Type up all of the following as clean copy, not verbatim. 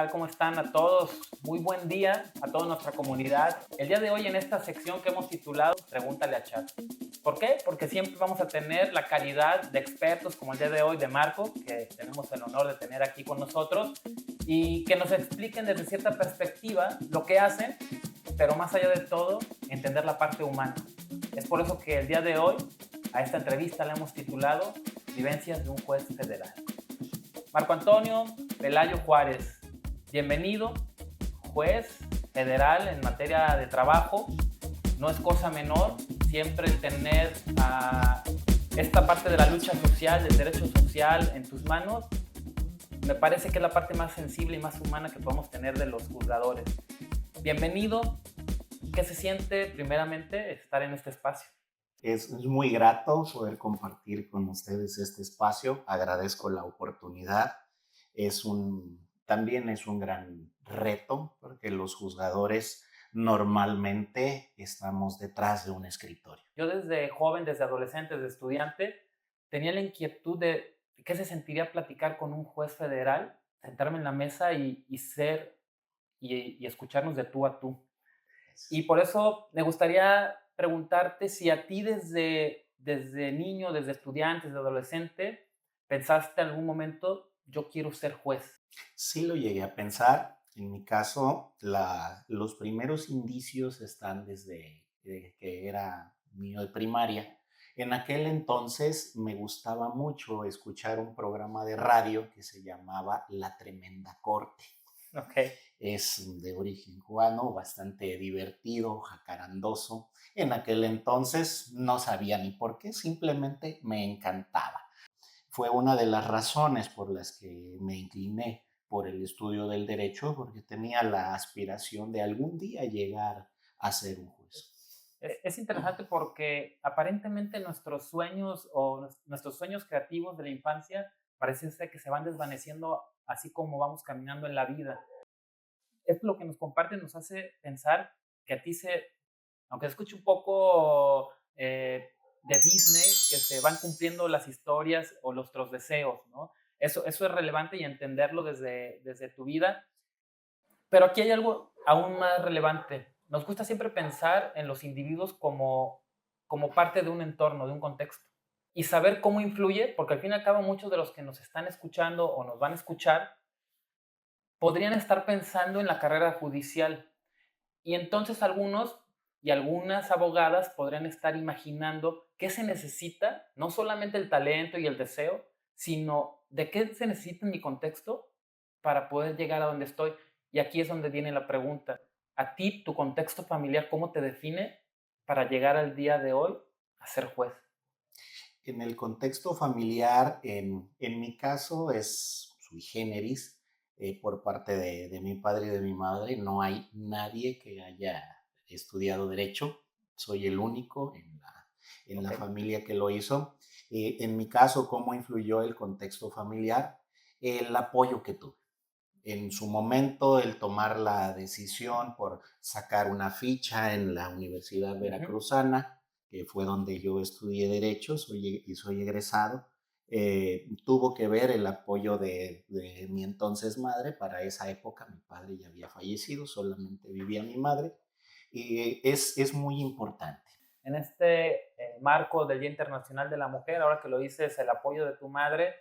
tal? ¿Cómo están a todos? Muy buen día a toda nuestra comunidad. El día de hoy en esta sección que hemos titulado Pregúntale a Chat. ¿Por qué? Porque siempre vamos a tener la calidad de expertos como el día de hoy de Marco, que tenemos el honor de tener aquí con nosotros, y que nos expliquen desde cierta perspectiva lo que hacen, pero más allá de todo, entender la parte humana. Es por eso que el día de hoy a esta entrevista la hemos titulado Vivencias de un juez federal. Marco Antonio Pelayo Juárez, bienvenido, juez federal en materia de trabajo. No es cosa menor siempre tener esta parte de la lucha social, del derecho social en tus manos. Me parece que es la parte más sensible y más humana que podemos tener de los juzgadores. Bienvenido. ¿Qué se siente primeramente estar en este espacio? Es muy grato poder compartir con ustedes este espacio. Agradezco la oportunidad. También es un gran reto porque los juzgadores normalmente estamos detrás de un escritorio. Yo desde joven, desde adolescente, desde estudiante, tenía la inquietud de qué se sentiría platicar con un juez federal, sentarme en la mesa y escucharnos de tú a tú. Y por eso me gustaría preguntarte si a ti desde niño, desde estudiante, desde adolescente, pensaste en algún momento, yo quiero ser juez. Sí lo llegué a pensar. En mi caso, los primeros indicios están desde que era niño de primaria. En aquel entonces me gustaba mucho escuchar un programa de radio que se llamaba La Tremenda Corte. Ok. Es de origen cubano, bastante divertido, jacarandoso. En aquel entonces no sabía ni por qué, simplemente me encantaba. Fue una de las razones por las que me incliné por el estudio del derecho, porque tenía la aspiración de algún día llegar a ser un juez. Es interesante porque aparentemente nuestros sueños o nuestros sueños creativos de la infancia parece ser que se van desvaneciendo así como vamos caminando en la vida. Esto lo que nos comparte nos hace pensar que a ti aunque se escuche un poco de Disney, que se van cumpliendo las historias o nuestros deseos, ¿no? Eso es relevante y entenderlo desde tu vida. Pero aquí hay algo aún más relevante. Nos gusta siempre pensar en los individuos como parte de un entorno, de un contexto. Y saber cómo influye, porque al fin y al cabo muchos de los que nos están escuchando o nos van a escuchar podrían estar pensando en la carrera judicial. Y entonces algunos y algunas abogadas podrían estar imaginando qué se necesita, no solamente el talento y el deseo, sino de qué se necesita en mi contexto para poder llegar a donde estoy. Y aquí es donde viene la pregunta. A ti, tu contexto familiar, ¿cómo te define para llegar al día de hoy a ser juez? En el contexto familiar, en mi caso, es sui generis. Por parte de mi padre y de mi madre. No hay nadie que haya estudiado derecho. Soy el único en la Ok. familia que lo hizo. En mi caso, ¿cómo influyó el contexto familiar? El apoyo que tuve. En su momento, el tomar la decisión por sacar una ficha en la Universidad Ujú. Veracruzana, que fue donde yo estudié Derecho y soy egresado, tuvo que ver el apoyo de mi entonces madre. Para esa época mi padre ya había fallecido, solamente vivía mi madre, y es muy importante. En este marco del Día Internacional de la Mujer, ahora que lo dices, el apoyo de tu madre,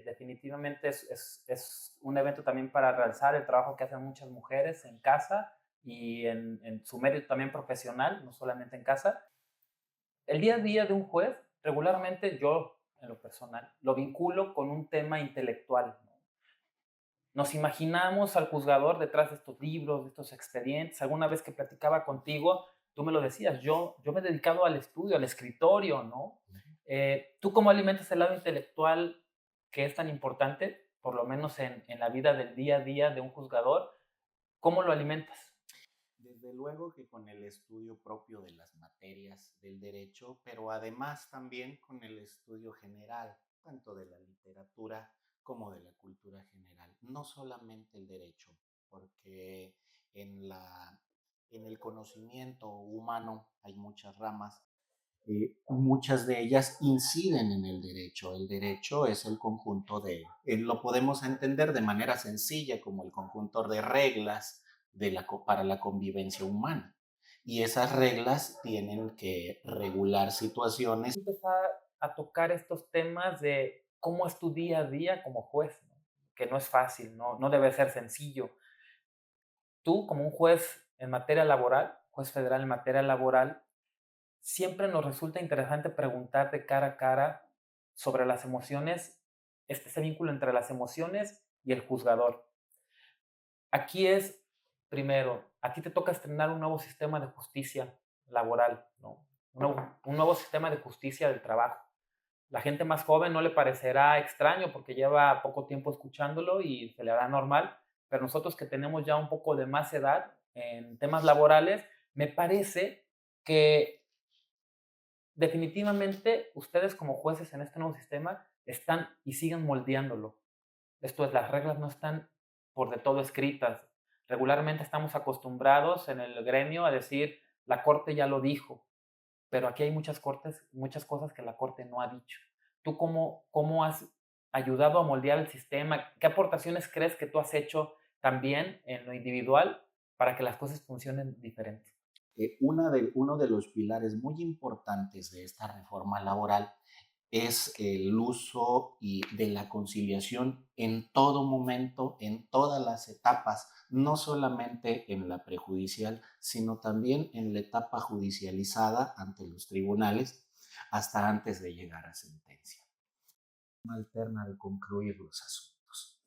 definitivamente es un evento también para realzar el trabajo que hacen muchas mujeres en casa y en su medio también profesional, no solamente en casa. El día a día de un juez, regularmente yo, en lo personal, lo vinculo con un tema intelectual, ¿no? Nos imaginamos al juzgador detrás de estos libros, de estos expedientes. Alguna vez que platicaba contigo, tú me lo decías, yo me he dedicado al estudio, al escritorio, ¿no? ¿Tú cómo alimentas el lado intelectual que es tan importante, por lo menos en la vida del día a día de un juzgador? ¿Cómo lo alimentas? Desde luego que con el estudio propio de las materias del derecho, pero además también con el estudio general, tanto de la literatura como de la cultura general. No solamente el derecho, porque en, la, en el conocimiento humano hay muchas ramas. muchas de ellas inciden en el derecho. El derecho es el conjunto lo podemos entender de manera sencilla como el conjunto de reglas para la convivencia humana. Y esas reglas tienen que regular situaciones. Empezar a tocar estos temas de cómo es tu día a día como juez, ¿no? Que no es fácil, no debe ser sencillo. Tú, como un juez en materia laboral, juez federal en materia laboral, siempre nos resulta interesante preguntar de cara a cara sobre las emociones, ese vínculo entre las emociones y el juzgador. Aquí es, primero, a ti te toca estrenar un nuevo sistema de justicia laboral, ¿no? Un nuevo sistema de justicia del trabajo. La gente más joven no le parecerá extraño porque lleva poco tiempo escuchándolo y se le hará normal, pero nosotros que tenemos ya un poco de más edad en temas laborales, me parece que definitivamente ustedes como jueces en este nuevo sistema están y siguen moldeándolo. Esto es, las reglas no están por de todo escritas. Regularmente estamos acostumbrados en el gremio a decir, la corte ya lo dijo, pero aquí hay muchas cosas que la corte no ha dicho. ¿Tú cómo has ayudado a moldear el sistema? ¿Qué aportaciones crees que tú has hecho también en lo individual para que las cosas funcionen diferente? Uno de los pilares muy importantes de esta reforma laboral es el uso de la conciliación en todo momento, en todas las etapas, no solamente en la prejudicial, sino también en la etapa judicializada ante los tribunales, hasta antes de llegar a sentencia. Una alterna de concluir los asuntos,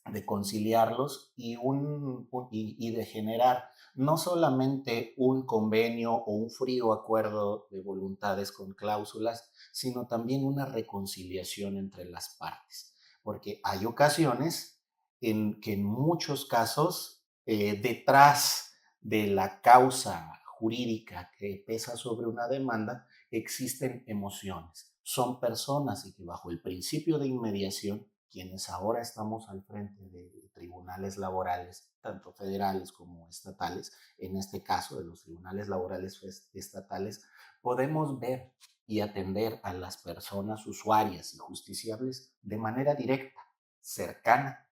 de conciliarlos y de generar no solamente un convenio o un frío acuerdo de voluntades con cláusulas, sino también una reconciliación entre las partes. Porque hay ocasiones en que en muchos casos, detrás de la causa jurídica que pesa sobre una demanda, existen emociones. Son personas y que bajo el principio de inmediación quienes ahora estamos al frente de tribunales laborales, tanto federales como estatales, en este caso de los tribunales laborales estatales, podemos ver y atender a las personas usuarias y justiciables de manera directa, cercana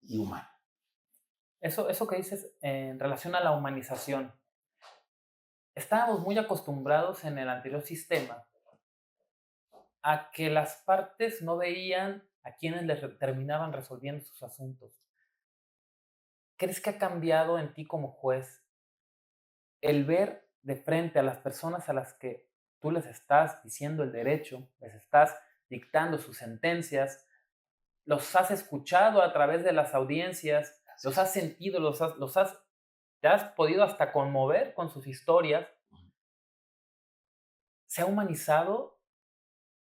y humana. Eso que dices en relación a la humanización. Estábamos muy acostumbrados en el anterior sistema a que las partes no veían a quienes terminaban resolviendo sus asuntos. ¿Crees que ha cambiado en ti como juez el ver de frente a las personas a las que tú les estás diciendo el derecho, les estás dictando sus sentencias, los has escuchado a través de las audiencias, los has sentido, te has podido hasta conmover con sus historias? ¿Se ha humanizado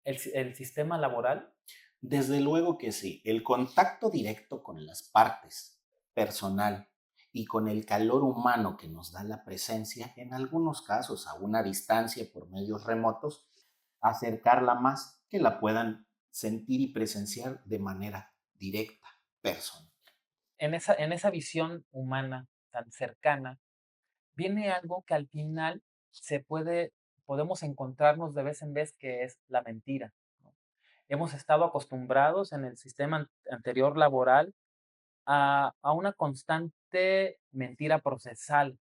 el sistema laboral? Desde luego que sí, el contacto directo con las partes, personal, y con el calor humano que nos da la presencia, en algunos casos a una distancia por medios remotos, acercarla más que la puedan sentir y presenciar de manera directa, personal. En esa visión humana tan cercana, viene algo que al final podemos encontrarnos de vez en vez, que es la mentira, ¿no? Hemos estado acostumbrados en el sistema anterior laboral a una constante mentira procesal.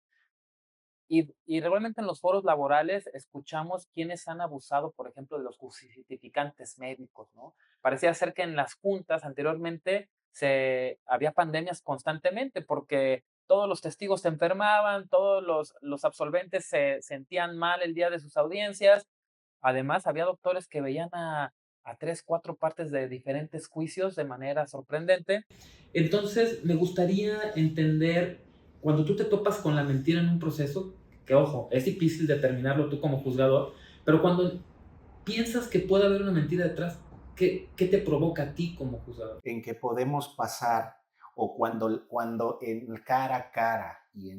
Y regularmente en los foros laborales escuchamos quienes han abusado, por ejemplo, de los justificantes médicos, ¿no? Parecía ser que en las juntas anteriormente había pandemias constantemente porque todos los testigos se enfermaban, todos los absolventes se sentían mal el día de sus audiencias. Además, había doctores que veían a 3, 4 partes de diferentes juicios de manera sorprendente. Entonces, me gustaría entender, cuando tú te topas con la mentira en un proceso, que ojo, es difícil determinarlo tú como juzgador, pero cuando piensas que puede haber una mentira detrás, ¿qué te provoca a ti como juzgador? En que podemos pasar o cuando en cara a cara y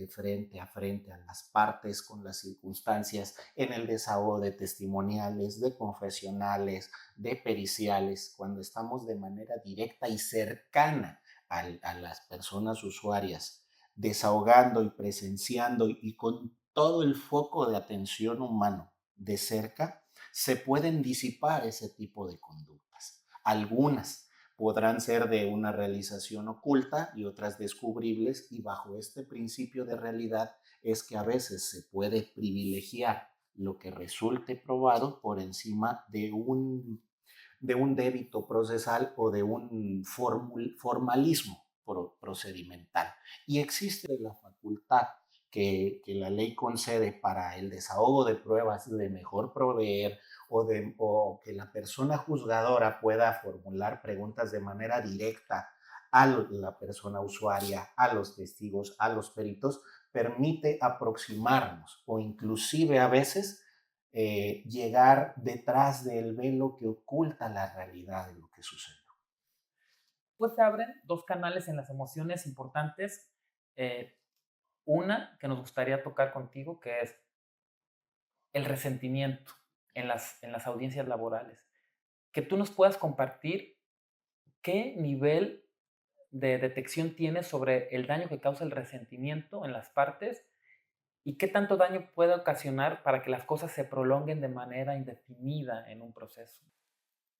frente a frente a las partes con las circunstancias, en el desahogo de testimoniales, de confesionales, de periciales, cuando estamos de manera directa y cercana a las personas usuarias, desahogando y presenciando y con todo el foco de atención humano de cerca, se pueden disipar ese tipo de conductas. Algunas podrán ser de una realización oculta y otras descubribles, y bajo este principio de realidad es que a veces se puede privilegiar lo que resulte probado por encima de un débito procesal o de un formalismo procedimental. Y existe la facultad que la ley concede para el desahogo de pruebas de mejor proveer o que la persona juzgadora pueda formular preguntas de manera directa a la persona usuaria, a los testigos, a los peritos, permite aproximarnos o inclusive a veces llegar detrás del velo que oculta la realidad de lo que sucedió. Pues se abren dos canales en las emociones importantes. eh, una que nos gustaría tocar contigo, que es el resentimiento en las audiencias laborales. Que tú nos puedas compartir qué nivel de detección tienes sobre el daño que causa el resentimiento en las partes y qué tanto daño puede ocasionar para que las cosas se prolonguen de manera indefinida en un proceso.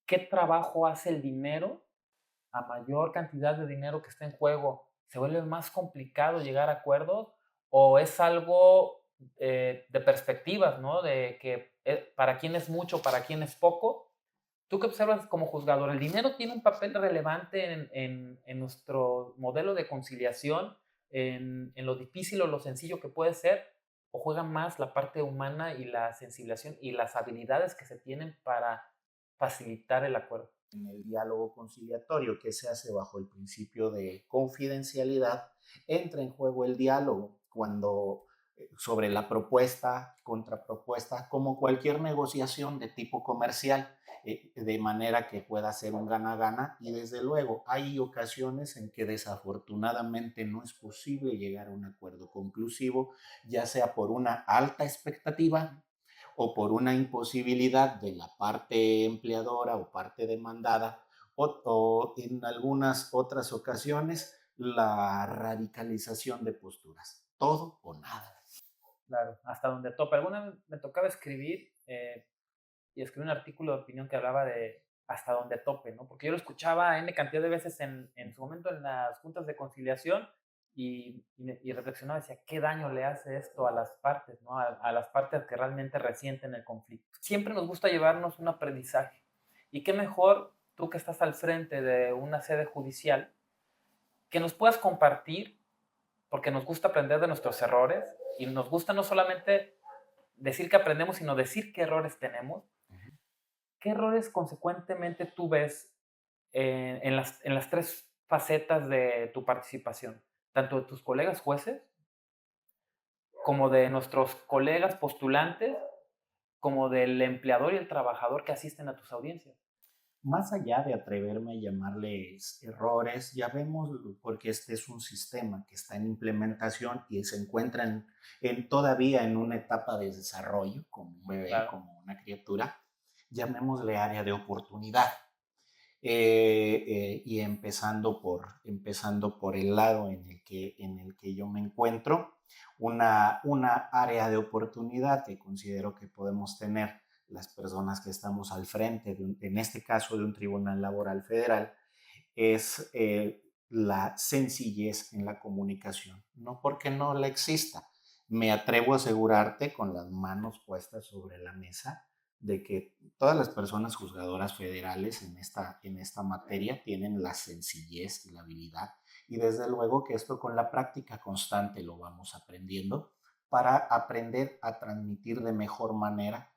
¿Qué trabajo hace el dinero? A mayor cantidad de dinero que está en juego, ¿se vuelve más complicado llegar a acuerdos? ¿O es algo de perspectivas, ¿no? De que para quién es mucho, para quién es poco? ¿Tú qué observas como juzgador? ¿El dinero tiene un papel relevante en nuestro modelo de conciliación, en lo difícil o lo sencillo que puede ser? ¿O juega más la parte humana y la sensibilización y las habilidades que se tienen para facilitar el acuerdo? En el diálogo conciliatorio que se hace bajo el principio de confidencialidad, entra en juego el diálogo cuando sobre la propuesta, contrapropuesta, como cualquier negociación de tipo comercial, de manera que pueda ser un gana-gana y desde luego hay ocasiones en que desafortunadamente no es posible llegar a un acuerdo conclusivo, ya sea por una alta expectativa o por una imposibilidad de la parte empleadora o parte demandada, o en algunas otras ocasiones la radicalización de posturas. Todo o nada. Claro, hasta donde tope. Alguna vez me tocaba escribir y escribí un artículo de opinión que hablaba de hasta donde tope, ¿no? Porque yo lo escuchaba N cantidad de veces en su momento en las juntas de conciliación y reflexionaba, decía, ¿qué daño le hace esto a las partes, ¿no? A las partes que realmente resienten el conflicto. Siempre nos gusta llevarnos un aprendizaje. Y qué mejor tú que estás al frente de una sede judicial, que nos puedas compartir, porque nos gusta aprender de nuestros errores y nos gusta no solamente decir que aprendemos, sino decir qué errores tenemos. ¿Qué errores consecuentemente tú ves en las tres facetas de tu participación? Tanto de tus colegas jueces, como de nuestros colegas postulantes, como del empleador y el trabajador que asisten a tus audiencias. Más allá de atreverme a llamarles errores, ya vemos, porque este es un sistema que está en implementación y se encuentra todavía en una etapa de desarrollo, como un bebé, Claro. como una criatura, llamémosle área de oportunidad. Y empezando por el lado en el que yo me encuentro, una área de oportunidad que considero que podemos tener las personas que estamos al frente, en este caso de un tribunal laboral federal, es la sencillez en la comunicación. No porque no la exista. Me atrevo a asegurarte con las manos puestas sobre la mesa de que todas las personas juzgadoras federales en esta materia tienen la sencillez y la habilidad. Y desde luego que esto con la práctica constante lo vamos aprendiendo para aprender a transmitir de mejor manera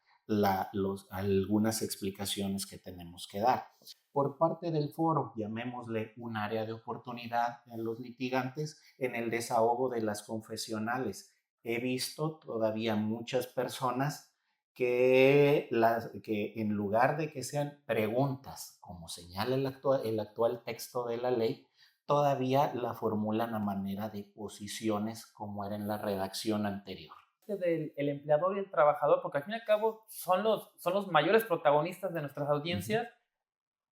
algunas explicaciones que tenemos que dar. Por parte del foro, llamémosle un área de oportunidad en los litigantes en el desahogo de las confesionales. He visto todavía muchas personas que en lugar de que sean preguntas, como señala el actual texto de la ley, todavía la formulan a manera de posiciones como era en la redacción anterior. Del el empleador y el trabajador, porque al fin y al cabo son los mayores protagonistas de nuestras Ujú. audiencias.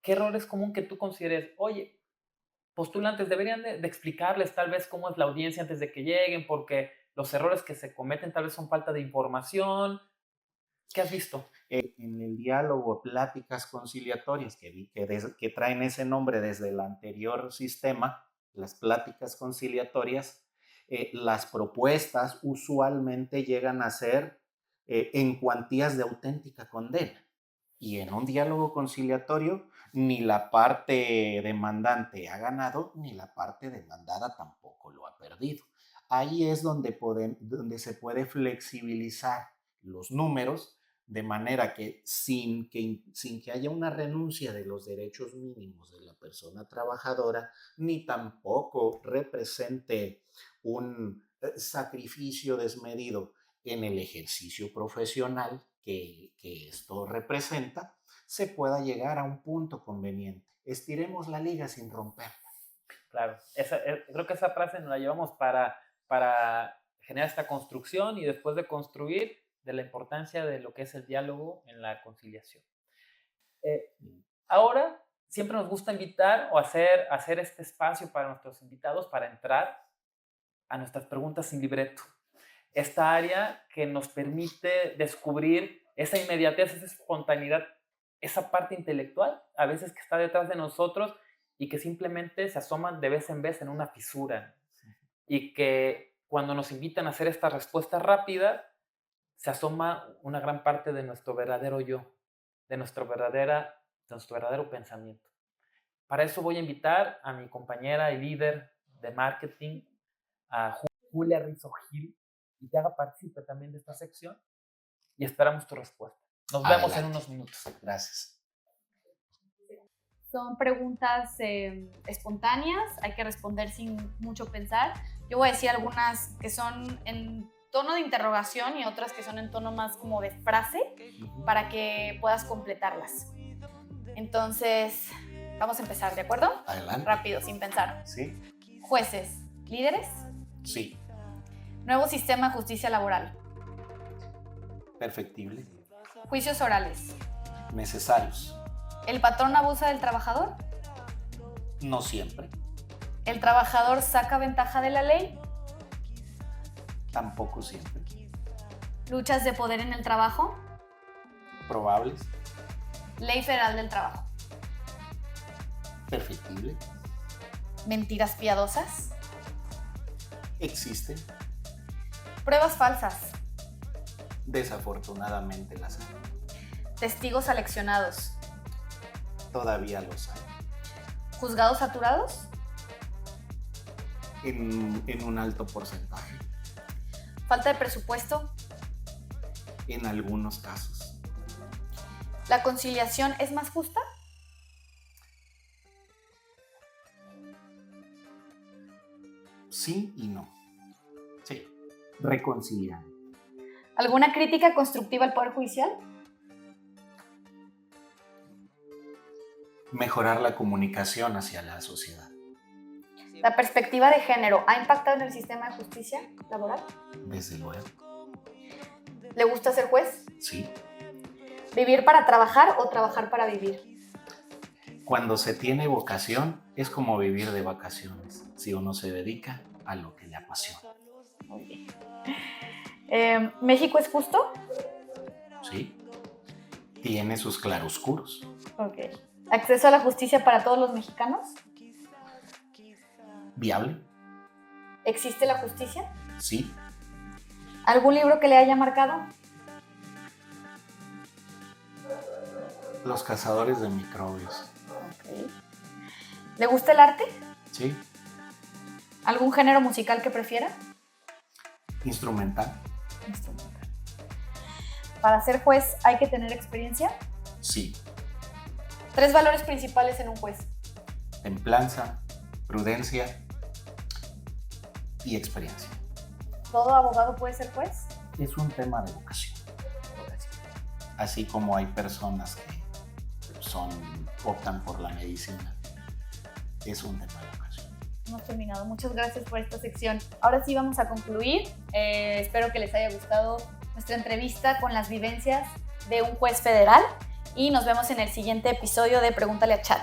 ¿Qué error es común que tú consideres? Oye, postulantes deberían de explicarles tal vez cómo es la audiencia antes de que lleguen, porque los errores que se cometen tal vez son falta de información. ¿Qué has visto? En el diálogo, pláticas conciliatorias, que traen ese nombre desde el anterior sistema, las pláticas conciliatorias, las propuestas usualmente llegan a ser en cuantías de auténtica condena. Y en un diálogo conciliatorio, ni la parte demandante ha ganado, ni la parte demandada tampoco lo ha perdido. Ahí es donde se puede flexibilizar los números, de manera que sin que haya una renuncia de los derechos mínimos de la persona trabajadora, ni tampoco represente un sacrificio desmedido en el ejercicio profesional que esto representa, se pueda llegar a un punto conveniente. Estiremos la liga sin romperla. Claro, creo que esa frase nos la llevamos para generar esta construcción y después de construir, de la importancia de lo que es el diálogo en la conciliación. Ahora, siempre nos gusta invitar o hacer este espacio para nuestros invitados para entrar a nuestras preguntas sin libreto. Esta área que nos permite descubrir esa inmediatez, esa espontaneidad, esa parte intelectual, a veces que está detrás de nosotros y que simplemente se asoman de vez en vez en una fisura. Y que cuando nos invitan a hacer esta respuesta rápida, se asoma una gran parte de nuestro verdadero yo, de nuestro verdadero pensamiento. Para eso voy a invitar a mi compañera y líder de marketing, a Julia Rizzo Gil, y te haga partícipe también de esta sección y esperamos tu respuesta. Nos vemos en unos minutos. Gracias. Son preguntas espontáneas, hay que responder sin mucho pensar. Yo voy a decir algunas que son en tono de interrogación y otras que son en tono más como de frase para que puedas completarlas. Entonces, vamos a empezar, ¿de acuerdo? Adelante. Rápido, sin pensar. Sí. Jueces, líderes. Sí. Nuevo sistema de justicia laboral. Perfectible. Juicios orales. Necesarios. ¿El patrón abusa del trabajador? No siempre. ¿El trabajador saca ventaja de la ley? Tampoco siempre. ¿Luchas de poder en el trabajo? Probables. Ley Federal del Trabajo. Perfectible. ¿Mentiras piadosas? Existen. Pruebas falsas. Desafortunadamente las hay. Testigos aleccionados. Todavía los hay. ¿Juzgados saturados? En un alto porcentaje. ¿Falta de presupuesto? En algunos casos. ¿La conciliación es más justa? Sí y no. Sí. Reconciliar. ¿Alguna crítica constructiva al Poder Judicial? Mejorar la comunicación hacia la sociedad. ¿La perspectiva de género ha impactado en el sistema de justicia laboral? Desde luego. ¿Le gusta ser juez? Sí. ¿Vivir para trabajar o trabajar para vivir? Cuando se tiene vocación, es como vivir de vacaciones, si uno se dedica a lo que le apasiona. Muy bien. ¿México es justo? Sí. Tiene sus claroscuros. Ok. ¿Acceso a la justicia para todos los mexicanos? ¿Viable? ¿Existe la justicia? Sí. ¿Algún libro que le haya marcado? Los cazadores de microbios. Okay. ¿Le gusta el arte? Sí. ¿Algún género musical que prefiera? Instrumental. Instrumental. ¿Para ser juez hay que tener experiencia? Sí. 3 valores principales en un juez. Templanza, prudencia y experiencia. ¿Todo abogado puede ser juez? Es un tema de vocación. Así como hay personas que optan por la medicina, es un tema de vocación. Hemos terminado. Muchas gracias por esta sección. Ahora sí vamos a concluir. Espero que les haya gustado nuestra entrevista con las vivencias de un juez federal y nos vemos en el siguiente episodio de Pregúntale a Chat.